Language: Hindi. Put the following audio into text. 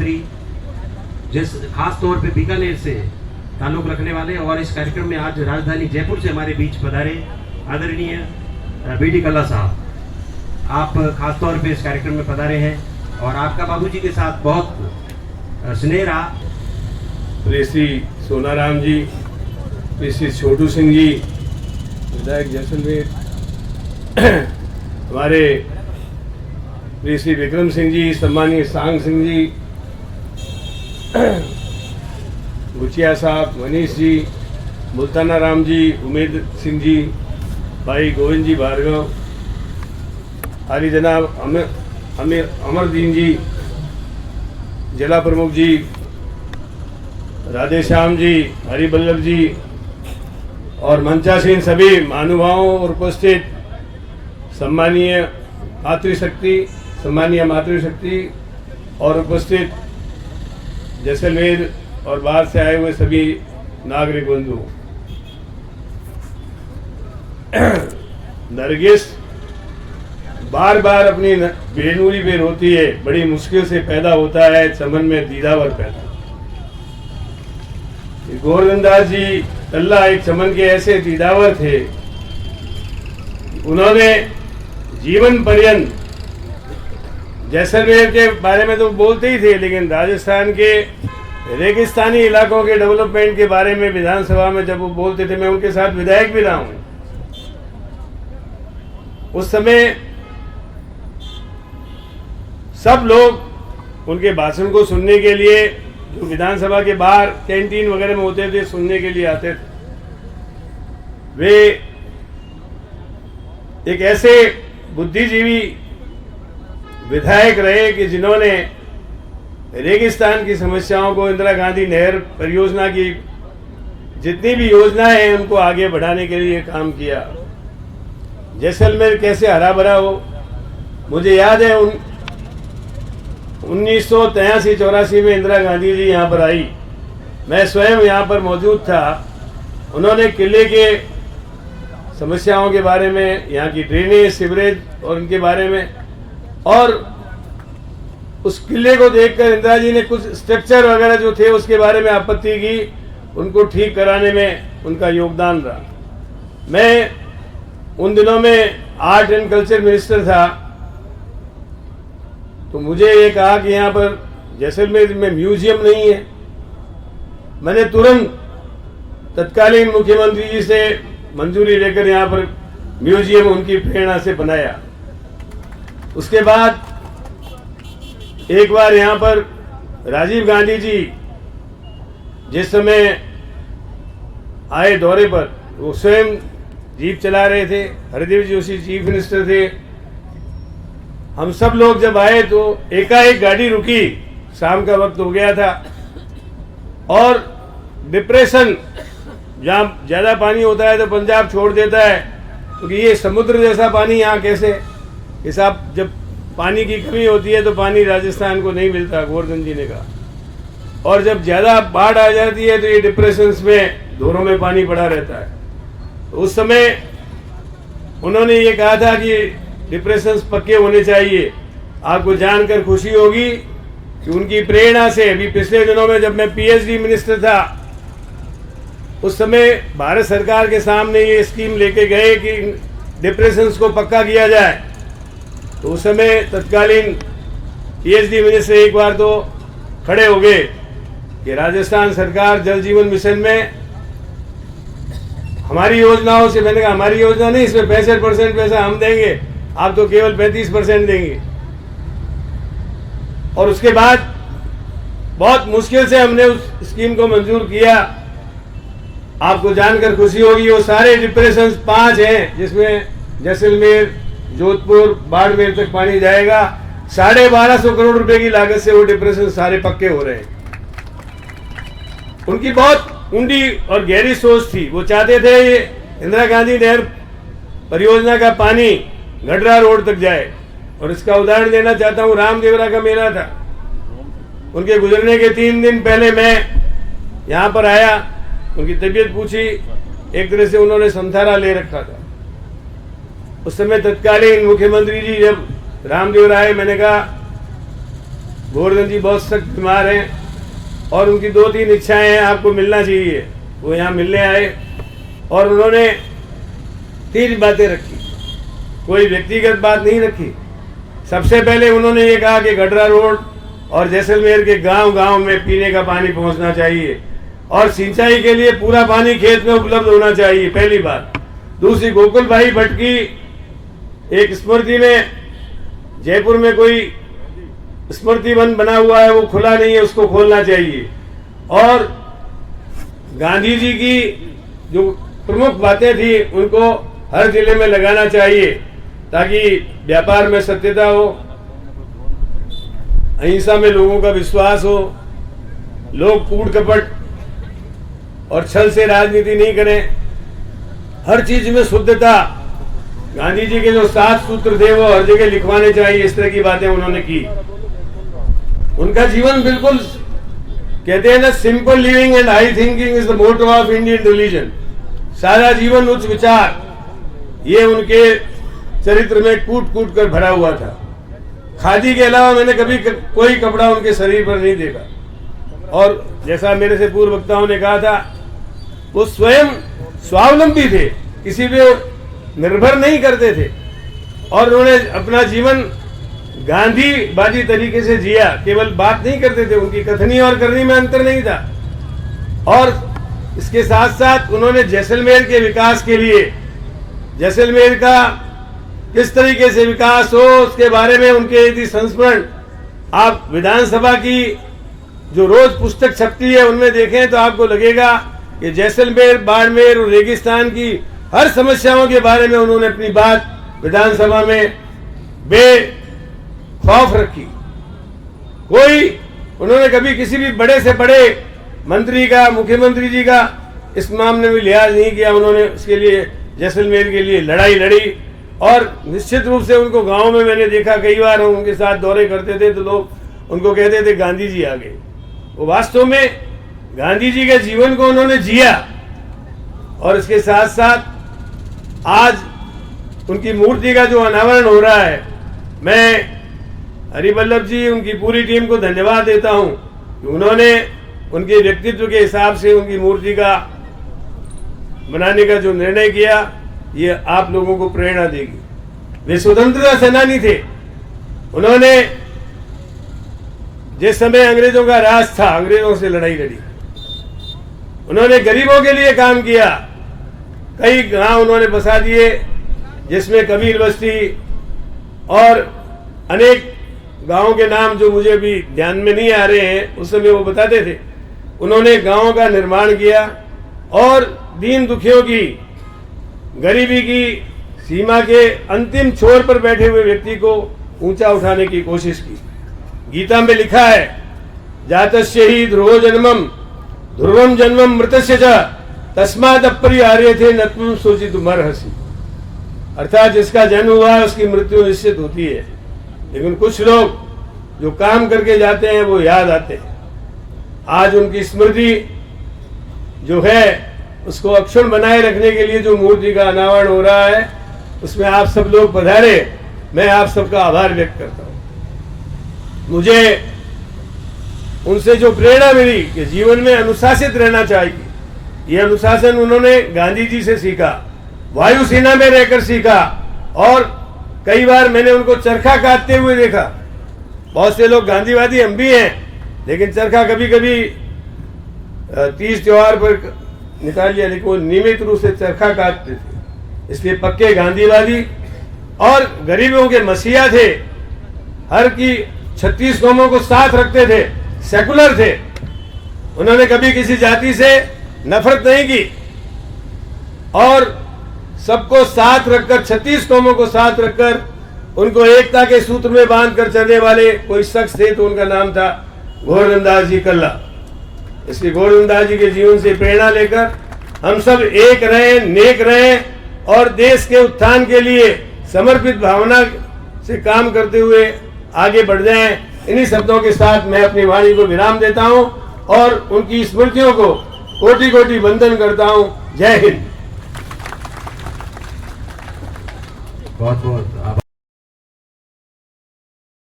मुख्यमंत्री, जिस खास तौर पे बीकानेर से ताल्लुक़ रखने वाले, और इस कार्यक्रम में आज राजधानी जयपुर से हमारे बीच पधारे आदरणीय बीडी कल्ला साहब, आप खास तौर पे इस कार्यक्रम में पधारे हैं और आपका बाबूजी के साथ बहुत स्नेह रहा। प्रिय श्री सोनाराम जी, प्रिय श्री छोटू सिंह जी विधायक जैसलमेर, हमारे प्रिय श्री विक्रम सिंह जी, सम्मानीय सांग सिंह जी, गुचिया साहब, मनीष जी, मुल्ताना राम जी, उमेद सिंह जी, भाई गोविंद जी भार्गव, हाली जनाब अमरदीन जी, जिला प्रमुख जी राधेश्याम जी, हरिबल्लभ जी और मंचासीन सभी महानुभावों और उपस्थित सम्मानीय मातृशक्ति और उपस्थित जैसलमेर और बाहर से आए हुए सभी नागरिक बंधु। नरगिस बार बार अपनी बेनूरी पे रोती है, बड़ी मुश्किल से पैदा होता है चमन में दीदावर पैदा। गोवर्धन दास जी कल्ला एक चमन के ऐसे दीदावर थे, उन्होंने जीवन पर्यंत जैसलमेर के बारे में तो बोलते ही थे, लेकिन राजस्थान के रेगिस्तानी इलाकों के डेवलपमेंट के बारे में विधानसभा में जब वो बोलते थे, मैं उनके साथ विधायक भी रहा हूं, उस समय सब लोग उनके भाषण को सुनने के लिए, जो विधानसभा के बाहर कैंटीन वगैरह में होते थे, सुनने के लिए आते थे। वे एक ऐसे बुद्धिजीवी विधायक रहे कि जिन्होंने रेगिस्तान की समस्याओं को, इंदिरा गांधी नहर परियोजना की जितनी भी योजनाएं हैं उनको आगे बढ़ाने के लिए काम किया। जैसलमेर कैसे हरा भरा हो, मुझे याद है 1983-84 में इंदिरा गांधी जी यहाँ पर आई, मैं स्वयं यहाँ पर मौजूद था। उन्होंने किले के समस्याओं के बारे में, यहाँ की ड्रेनेज, सीवरेज और उनके बारे में, और उस किले को देखकर इंदिरा जी ने कुछ स्ट्रक्चर वगैरह जो थे उसके बारे में आपत्ति की, उनको ठीक कराने में उनका योगदान रहा। मैं उन दिनों में आर्ट एंड कल्चर मिनिस्टर था, तो मुझे ये कहा कि यहाँ पर जैसलमेर में म्यूजियम नहीं है। मैंने तुरंत तत्कालीन मुख्यमंत्री जी से मंजूरी लेकर यहाँ पर म्यूजियम उनकी प्रेरणा से बनाया। उसके बाद एक बार यहाँ पर राजीव गांधी जी जिस समय आए दौरे पर, वो स्वयं जीप चला रहे थे, हरदेव जोशी चीफ मिनिस्टर थे। हम सब लोग जब आए तो एकाएक गाड़ी रुकी, शाम का वक्त हो गया था, और डिप्रेशन, जहाँ ज़्यादा पानी होता है तो पंजाब छोड़ देता है, क्योंकि ये समुद्र जैसा पानी यहाँ कैसे, हिसाब जब पानी की कमी होती है तो पानी राजस्थान को नहीं मिलता, गोवर्धन जी ने कहा, और जब ज़्यादा बाढ़ आ जाती है तो ये डिप्रेशंस में धोरों में पानी पड़ा रहता है। तो उस समय उन्होंने ये कहा था कि डिप्रेशंस पक्के होने चाहिए। आपको जानकर खुशी होगी कि उनकी प्रेरणा से अभी पिछले दिनों में जब मैं पीएचडी मिनिस्टर था, उस समय भारत सरकार के सामने ये स्कीम लेके गए कि डिप्रेशंस को पक्का किया जाए। तो उस समय तत्कालीन पीएचडी मिनिस्टर एक बार तो खड़े हो गए कि राजस्थान सरकार जल जीवन मिशन में हमारी योजनाओं से, मैंने कहा हमारी योजना नहीं, इसमें 65% पैसा हम देंगे, आप तो केवल 35% देंगे। और उसके बाद बहुत मुश्किल से हमने उस स्कीम को मंजूर किया। आपको जानकर खुशी होगी, वो सारे डिप्रेशंस 5 हैं, जिसमें जैसलमेर, जोधपुर, बाड़मेर तक पानी जाएगा। 1250 करोड़ रुपए की लागत से वो डिप्रेशन सारे पक्के हो रहे हैं। उनकी बहुत ऊंडी और गहरी सोच थी, वो चाहते थे ये इंदिरा गांधी नहर परियोजना का पानी गडरा रोड तक जाए। और इसका उदाहरण देना चाहता हूँ, रामदेवरा का मेला था, उनके गुजरने के 3 दिन पहले मैं यहाँ पर आया, उनकी तबीयत पूछी, एक तरह से उन्होंने संथारा ले रखा था। उस समय तत्कालीन मुख्यमंत्री जी जब रामदेवरा आए, मैंने कहा गोवर्धन जी बहुत सख्त बीमार हैं और उनकी 2-3 इच्छाएं हैं, आपको मिलना चाहिए। वो यहाँ मिलने आए और उन्होंने 3 बातें रखी, कोई व्यक्तिगत बात नहीं रखी। सबसे पहले उन्होंने ये कहा कि गडरा रोड और जैसलमेर के गांव-गांव में पीने का पानी पहुंचना चाहिए और सिंचाई के लिए पूरा पानी खेत में उपलब्ध होना चाहिए, पहली बात। दूसरी, गोकुल भाई भट्ट की एक स्मृति में जयपुर में कोई स्मृति वन बना हुआ है, वो खुला नहीं है, उसको खोलना चाहिए। और गांधी जी की जो प्रमुख बातें थी उनको हर जिले में लगाना चाहिए ताकि व्यापार में सत्यता हो, अहिंसा में लोगों का विश्वास हो, लोग कूट कपट और छल से राजनीति नहीं करें, हर चीज में शुद्धता। गांधी जी के जो 7 सूत्र थे वो हर जगह लिखवाने चाहिए, इस तरह की बातें उन्होंने की। उनका जीवन बिल्कुल, कहते हैं ना, simple living and high thinking is the motto of Indian religion. सारा जीवन उच्च विचार, ये उनके चरित्र में कूट कूट कर भरा हुआ था। खादी के अलावा मैंने कभी कोई कपड़ा उनके शरीर पर नहीं देखा। और जैसा मेरे से पूर्व वक्ताओं ने कहा था, वो स्वयं स्वावलंबी थे, किसी पे निर्भर नहीं करते थे और उन्होंने अपना जीवन गांधीवादी तरीके से जिया। केवल बात नहीं करते थे, उनकी कथनी और करनी में अंतर नहीं था। और इसके साथ साथ उन्होंने जैसलमेर के विकास के लिए, जैसलमेर का किस तरीके से विकास हो उसके बारे में उनके यदि संस्मरण आप विधानसभा की जो रोज पुस्तक छपती है उनमें देखें तो आपको लगेगा कि जैसलमेर, बाड़मेर और रेगिस्तान की हर समस्याओं के बारे में उन्होंने अपनी बात विधानसभा में बेखौफ रखी। कोई उन्होंने कभी किसी भी बड़े से बड़े मंत्री का, मुख्यमंत्री जी का इस मामले में लिहाज नहीं किया। उन्होंने इसके लिए, जैसलमेर के लिए लड़ाई लड़ी और निश्चित रूप से उनको गांव में मैंने देखा, कई बार हम उनके साथ दौरे करते थे तो लोग उनको कहते थे गांधी जी आ गए। वो वास्तव में गांधी जी के जीवन को उन्होंने जिया। और इसके साथ साथ आज उनकी मूर्ति का जो अनावरण हो रहा है, मैं हरिवल्लभ जी, उनकी पूरी टीम को धन्यवाद देता हूं कि उन्होंने उनके व्यक्तित्व के हिसाब से उनकी मूर्ति का बनाने का जो निर्णय किया, ये आप लोगों को प्रेरणा देगी। वे स्वतंत्रता सेनानी थे। उन्होंने जिस समय अंग्रेजों का राज था, अंग्रेजों से लड़ाई लड़ी। उन्होंने गरीबों के लिए काम किया। कई गांव उन्होंने बसा दिए, जिसमें कबीर बस्ती और अनेक गांवों के नाम जो मुझे भी ध्यान में नहीं आ रहे हैं, उस समय वो बताते थे। उन्होंने गांवों का निर्माण किया और दीन दुखियों की, गरीबी की सीमा के अंतिम छोर पर बैठे हुए व्यक्ति को ऊंचा उठाने की कोशिश की। गीता में लिखा है, जातस्य ही ध्रुवो जन्मम ध्रुवम जन्मम मृतस्य च तस्माद् अपरिहार्यते न त्वं शोचितुमर्हसि। अर्थात जिसका जन्म हुआ है उसकी मृत्यु निश्चित होती है, लेकिन कुछ लोग जो काम करके जाते हैं वो याद आते हैं। आज उनकी स्मृति जो है उसको अक्षुण्ण बनाए रखने के लिए जो मूर्ति का अनावरण हो रहा है, उसमें आप सब लोग पधारे। मैं आप सबका आभार व्यक्त करता हूं। मुझे उनसे जो प्रेरणा मिली कि जीवन में अनुशासित रहना चाहिए, ये अनुशासन उन्होंने गांधी जी से सीखा, वायुसेना में रहकर सीखा। और कई बार मैंने उनको चरखा काटते हुए देखा। बहुत से लोग गांधीवादी हम भी हैं, लेकिन चरखा कभी कभी तीज त्योहार पर निकाल लिया, लेकिन वो नियमित रूप से चरखा काटते थे। इसलिए पक्के गांधीवादी और गरीबों के मसीहा थे। हर की 36 कौमों को साथ रखते थे, सेकुलर थे। उन्होंने कभी किसी जाति से नफरत नहीं की और सबको साथ रखकर, 36 कौमों को साथ रखकर उनको एकता के सूत्र में बांधकर चलने वाले कोई शख्स थे तो उनका नाम था गोवर्धन दास जी कल्ला। इसलिए गोवर्धन दास जी के जीवन से प्रेरणा लेकर हम सब एक रहें, नेक रहें और देश के उत्थान के लिए समर्पित भावना से काम करते हुए आगे बढ़ जाएं। इन्हीं शब्दों के साथ मैं अपनी वाणी को विराम देता हूं और उनकी स्मृतियों को कोटि कोटि वंदन करता हूं। जय हिंद। बहुत बहुत